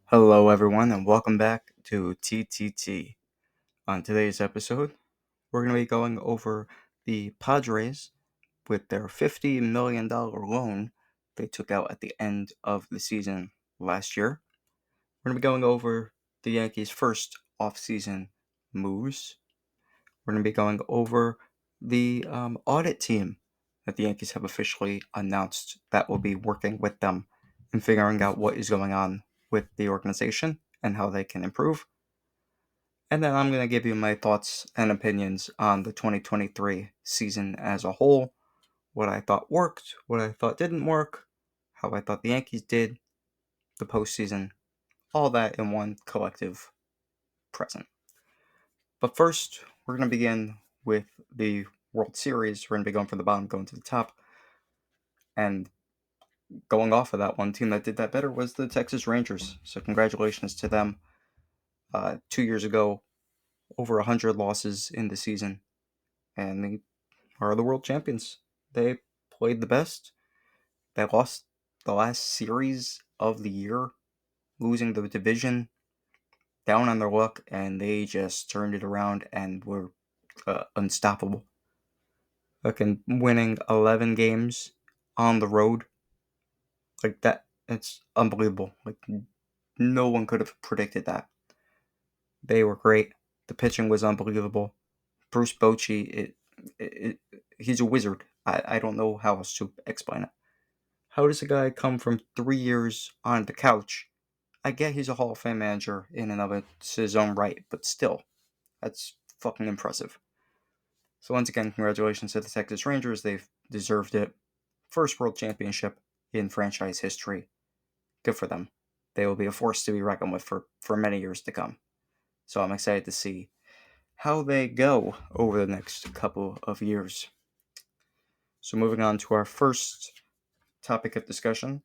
Hello, everyone, and welcome back to TTT. On today's episode, we're going to be going over the Padres with their $50 million loan they took out at the end of the season last year. We're going to be going over the Yankees' first offseason moves. We're going to be going over the audit team that the Yankees have officially announced that will be working with them and figuring out what is going on with the organization and how they can improve. And then I'm going to give you my thoughts and opinions on the 2023 season as a whole, what I thought worked, what I thought didn't work, how I thought the Yankees did, the postseason, all that in one collective present. But first, we're going to begin with the World Series. We're going to be going from the bottom, going to the top. And going off of that, one team that did that better was the Texas Rangers. So congratulations to them. 2 years ago, over 100 losses in the season. And they are the world champions. They played the best. They lost the last series of the year, losing the division, down on their luck, and they just turned it around and were unstoppable. Winning 11 games on the road like that, it's unbelievable. Like, no one could have predicted that. They were great. The pitching was unbelievable. Bruce Bochy, he's a wizard. I don't know how else to explain it. How does a guy come from 3 years on the couch? I get he's a Hall of Fame manager in and of his own right, but still, that's fucking impressive. So once again, congratulations to the Texas Rangers. They've deserved it. First World Championship in franchise history. Good for them. They will be a force to be reckoned with for many years to come. So I'm excited to see how they go over the next couple of years. So moving on to our first topic of discussion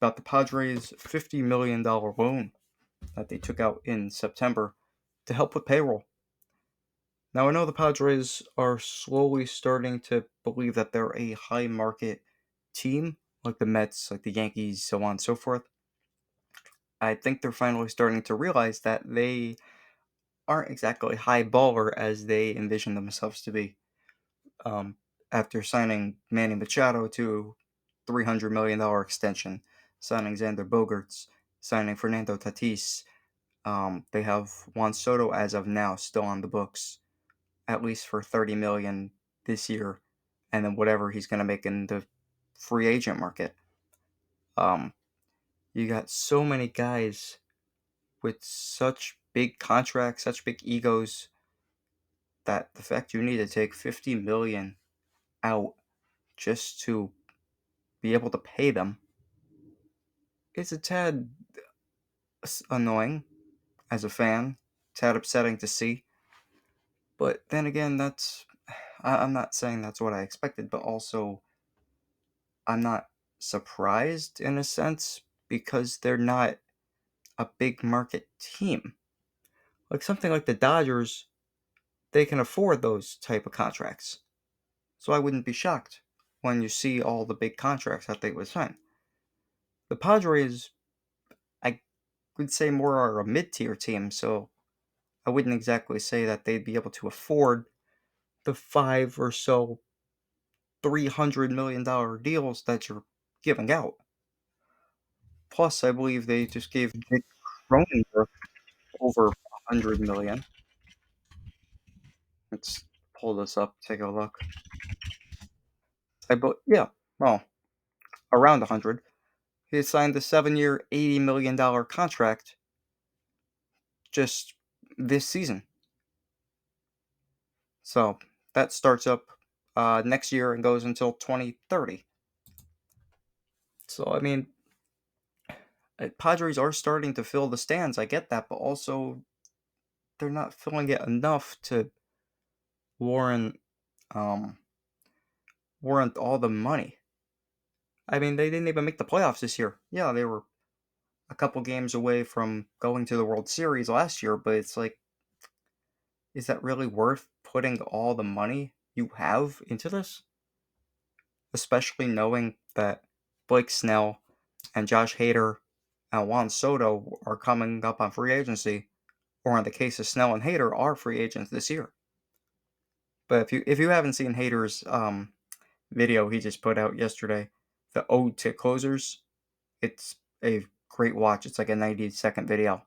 about the Padres' $50 million loan that they took out in September to help with payroll. Now, I know the Padres are slowly starting to believe that they're a high market team, like the Mets, like the Yankees, so on and so forth. I think they're finally starting to realize that they aren't exactly high baller as they envision themselves to be. After signing Manny Machado to $300 million extension, signing Xander Bogaerts, signing Fernando Tatis, they have Juan Soto as of now still on the books, at least for $30 million this year, and then whatever he's going to make in the free agent market. You got so many guys with such big contracts, such big egos, that the fact you need to take $50 million out just to be able to pay them is a tad annoying as a fan, tad upsetting to see. But then again, I'm not saying that's what I expected, but also I'm not surprised in a sense because they're not a big market team. Like something like the Dodgers, they can afford those type of contracts. So I wouldn't be shocked when you see all the big contracts that they would sign. The Padres, I would say more are a mid-tier team, so I wouldn't exactly say that they'd be able to afford the five or so $300 million deals that you're giving out. Plus, I believe they just gave Nick Cronenberg over $100 million. Let's pull this up, take a look. Well, around 100. He signed the 7-year, $80 million contract just this season. So that starts up next year and goes until 2030. So, I mean, Padres are starting to fill the stands. I get that, but also they're not filling it enough to warrant um, warrant all the money. I mean, they didn't even make the playoffs this year. Yeah, they were a couple games away from going to the World Series last year, but it's like, is that really worth putting all the money you have into this? Especially knowing that Blake Snell and Josh Hader and Juan Soto are coming up on free agency, or in the case of Snell and Hader, are free agents this year. But if you haven't seen Hader's video he just put out yesterday, the Ode to Closers, it's a great watch. It's like a 90-second video.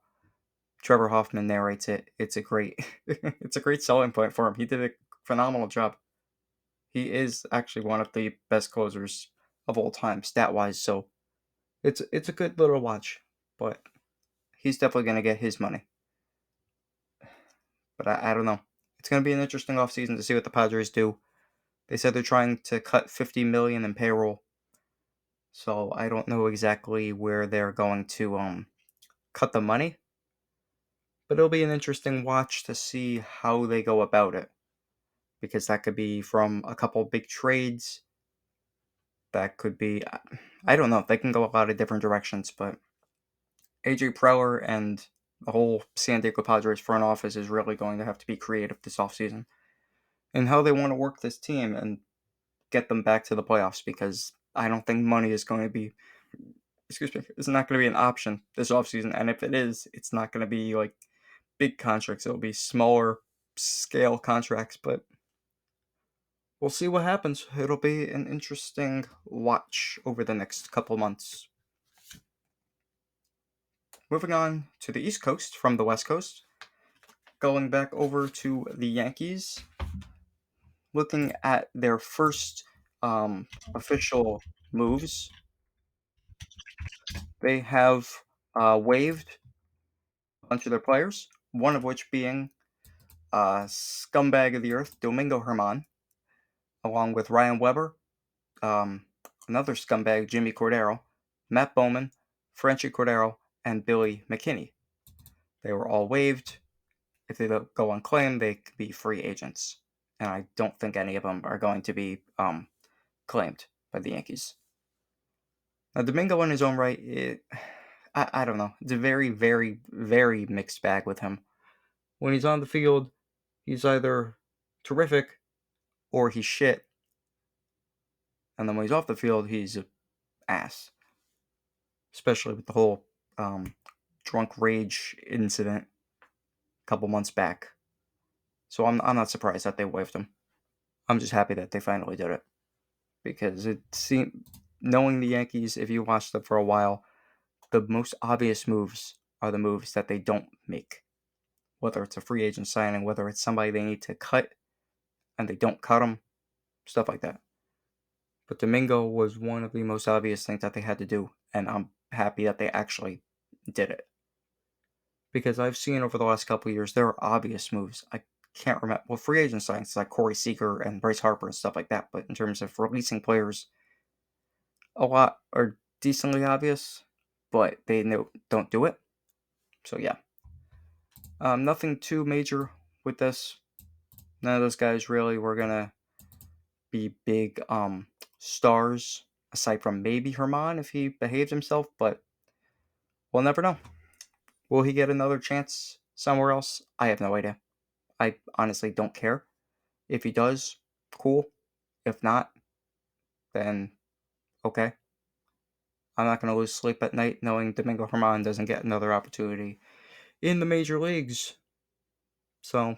Trevor Hoffman narrates it. It's a great it's a great selling point for him. He did a phenomenal job. He is actually one of the best closers of all time, stat wise. So it's a good little watch, but he's definitely gonna get his money. But I don't know. It's gonna be an interesting offseason to see what the Padres do. They said they're trying to cut 50 million in payroll, so I don't know exactly where they're going to cut the money. But it'll be an interesting watch to see how they go about it, because that could be from a couple big trades. That could be, I don't know. They can go a lot of different directions, but AJ Preller and the whole San Diego Padres front office is really going to have to be creative this offseason and how they want to work this team and get them back to the playoffs, because I don't think money is going to be, excuse me, it's not going to be an option this offseason. And if it is, it's not going to be like big contracts. It'll be smaller scale contracts, but we'll see what happens. It'll be an interesting watch over the next couple months. Moving on to the East Coast from the West Coast, going back over to the Yankees, looking at their first official moves. They have waived a bunch of their players, one of which being scumbag of the earth, Domingo Germán, along with Ryan Weber, um, another scumbag, Jimmy Cordero, Matt Bowman, Frenchie Cordero, and Billy McKinney. They were all waived. If they go unclaimed, they could be free agents. And I don't think any of them are going to be claimed by the Yankees. Now, Domingo in his own right, I don't know. It's a very, very, very mixed bag with him. When he's on the field, he's either terrific or he's shit. And then when he's off the field, he's an ass. Especially with the whole drunk rage incident a couple months back. So I'm not surprised that they waived him. I'm just happy that they finally did it. Because it seemed, knowing the Yankees, if you watch them for a while, the most obvious moves are the moves that they don't make. Whether it's a free agent signing, whether it's somebody they need to cut and they don't cut them, stuff like that. But Domingo was one of the most obvious things that they had to do, and I'm happy that they actually did it. Because I've seen over the last couple of years, there are obvious moves. I can't remember, well, free agent signings like Corey Seager and Bryce Harper and stuff like that, but in terms of releasing players, a lot are decently obvious, but they don't do it. So yeah, nothing too major with this. None of those guys really were gonna be big stars, aside from maybe Herman if he behaves himself, but we'll never know. Will he get another chance somewhere else? I have no idea. I honestly don't care. If he does, cool. If not, then okay. I'm not going to lose sleep at night knowing Domingo Herman doesn't get another opportunity in the major leagues. So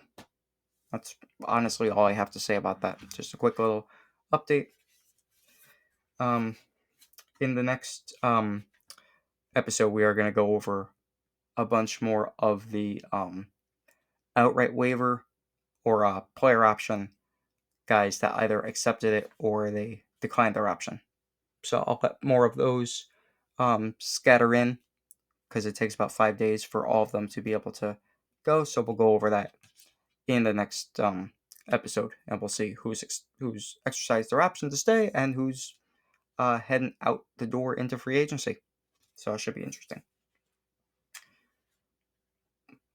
that's honestly all I have to say about that. Just a quick little update. Um, in the next episode, we are going to go over a bunch more of the outright waiver or player option guys that either accepted it or they declined their option. So I'll let more of those scatter in, because it takes about 5 days for all of them to be able to go. So we'll go over that in the next episode, and we'll see who's exercised their option to stay and who's heading out the door into free agency. So it should be interesting.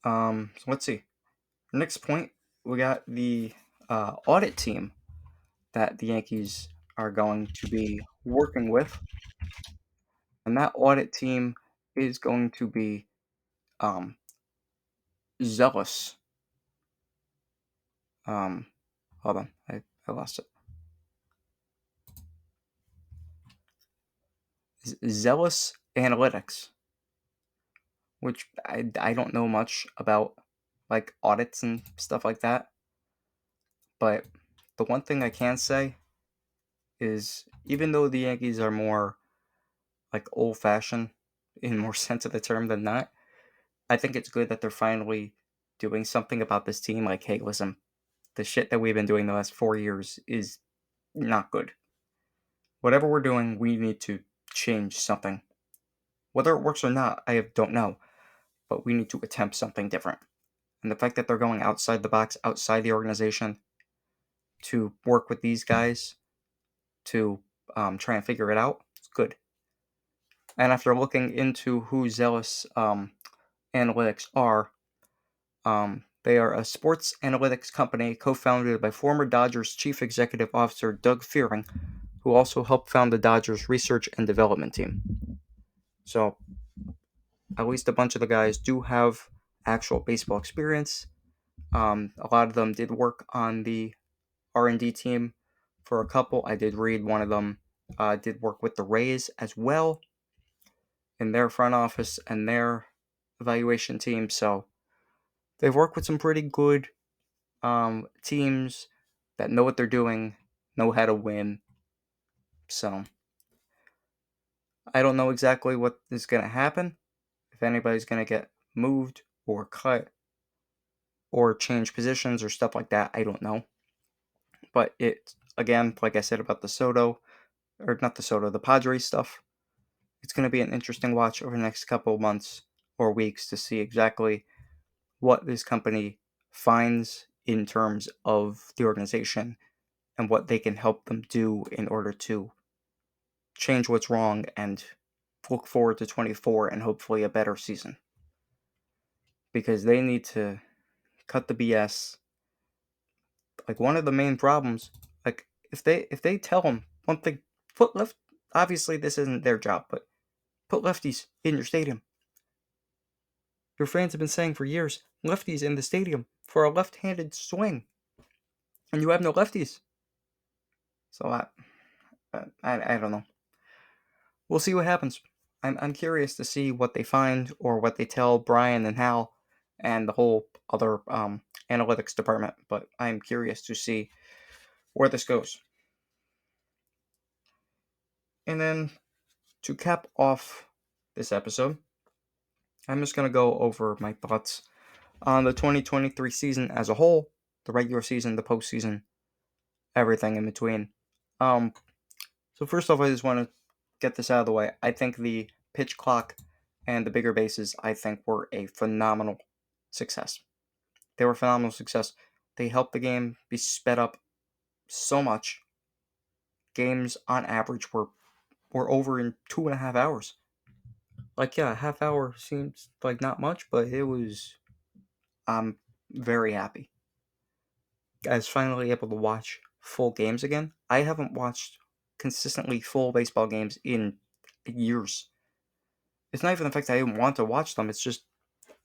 So let's see. Next point, we got the audit team that the Yankees are going to be working with, and that audit team is going to be um, zealous. Hold on, I lost it. Zealous Analytics. which I don't know much about, like audits and stuff like that. But the one thing I can say is even though the Yankees are more like old fashioned in more sense of the term than not, I think it's good that they're finally doing something about this team. Like, hey, listen, the shit that we've been doing the last 4 years is not good. Whatever we're doing, we need to change something. Whether it works or not, don't know, but we need to attempt something different. And the fact that they're going outside the box, outside the organization, to work with these guys to try and figure it out, it's good. And after looking into who Zealous Analytics are, they are a sports analytics company co-founded by former Dodgers Chief Executive Officer Doug Fearing, who also helped found the Dodgers research and development team. So, at least a bunch of the guys do have actual baseball experience. A lot of them did work on the R&D team for a couple. I did read one of them did work with the Rays as well in their front office and their evaluation team. So they've worked with some pretty good teams that know what they're doing, know how to win. So I don't know exactly what is going to happen, if anybody's going to get moved or cut or change positions or stuff like that. I don't know. But it, again, like I said about the Padres stuff, it's going to be an interesting watch over the next couple of months or weeks to see exactly what this company finds in terms of the organization and what they can help them do in order to change what's wrong and look forward to 24 and hopefully a better season. Because they need to cut the BS. Like, one of the main problems, like if they tell them one thing, put left, obviously this isn't their job, but put lefties in your stadium. Your fans have been saying for years, lefties in the stadium for a left-handed swing, and you have no lefties. So I don't know. We'll see what happens. I'm curious to see what they find or what they tell Brian and Hal and the whole other analytics department. But I'm curious to see where this goes. And then to cap off this episode, I'm just going to go over my thoughts on the 2023 season as a whole, the regular season, the postseason, everything in between. So first off, I just want to get this out of the way. I think the pitch clock and the bigger bases, I think, were a phenomenal success. They were a phenomenal success. They helped the game be sped up so much. Games on average were over in 2.5 hours. Like, yeah, a half hour seems like not much, but it was. I'm very happy. I was finally able to watch full games again. I haven't watched consistently full baseball games in years. It's not even the fact that I didn't want to watch them. It's just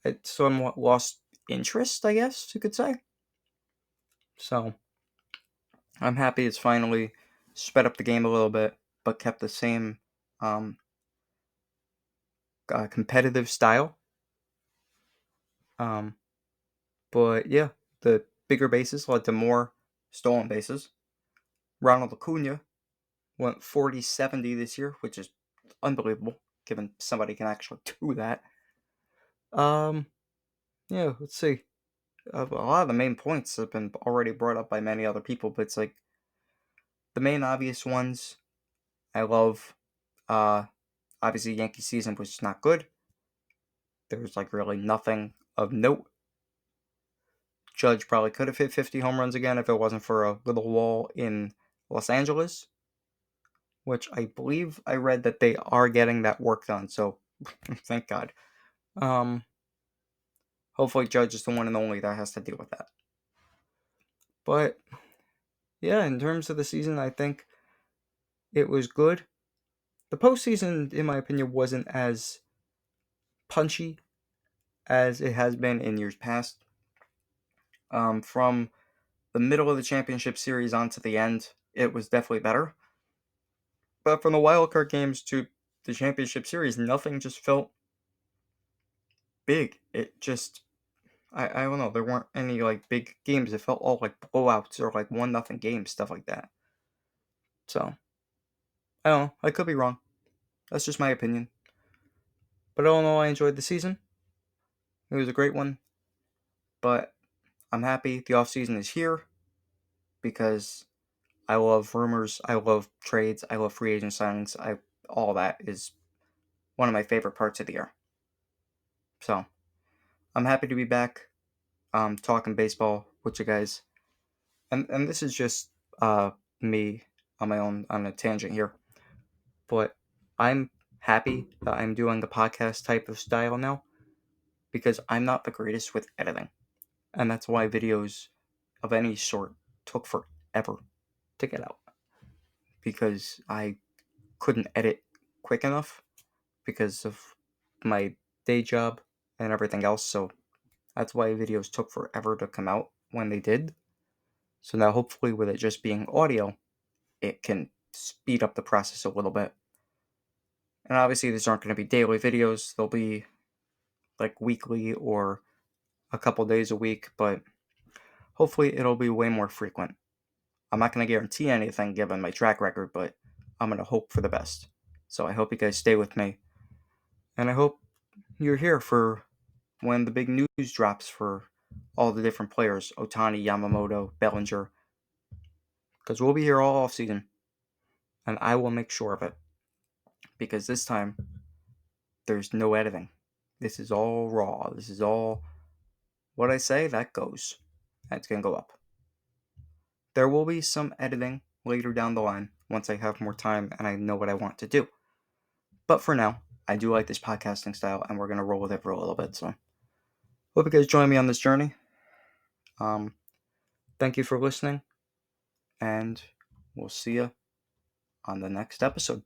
it somewhat lost interest, I guess you could say. So I'm happy it's finally sped up the game a little bit, but kept the same competitive style. But yeah, the bigger bases led to more stolen bases. Ronald Acuna went 40-70 this year, which is unbelievable, given somebody can actually do that. Yeah, let's see. A lot of the main points have been already brought up by many other people, but it's like the main obvious ones. I love, obviously Yankee season was not good. There was like really nothing of note. Judge probably could have hit 50 home runs again if it wasn't for a little wall in Los Angeles, which I believe I read that they are getting that work done, so thank God. Hopefully Judge is the one and only that has to deal with that. But yeah, in terms of the season, I think it was good. The postseason, in my opinion, wasn't as punchy as it has been in years past. From the middle of the championship series on to the end, it was definitely better. But from the wildcard games to the championship series, nothing just felt big. It just, I don't know. There weren't any like big games. It felt all like blowouts or like 1-0 games, stuff like that. So I don't know. I could be wrong. That's just my opinion. But all in all, I enjoyed the season. It was a great one. But I'm happy the off season is here because I love rumors. I love trades. I love free agent signings. All that is one of my favorite parts of the year. So I'm happy to be back, talking baseball with you guys. And this is just me on my own on a tangent here. But I'm happy that I'm doing the podcast type of style now because I'm not the greatest with editing. And that's why videos of any sort took forever to get out because I couldn't edit quick enough because of my day job and everything else. So that's why videos took forever to come out when they did. So now hopefully with it just being audio, it can speed up the process a little bit. And obviously these aren't going to be daily videos. They'll be like weekly or a couple days a week, but hopefully it'll be way more frequent. I'm not going to guarantee anything given my track record, but I'm going to hope for the best. So I hope you guys stay with me. And I hope you're here for when the big news drops for all the different players, Ohtani, Yamamoto, Bellinger, because we'll be here all off season, and I will make sure of it, because this time there's no editing. This is all raw. This is all what I say, that goes. That's going to go up. There will be some editing later down the line once I have more time and I know what I want to do. But for now, I do like this podcasting style, and we're going to roll with it for a little bit. So hope you guys join me on this journey. Thank you for listening, and we'll see you on the next episode.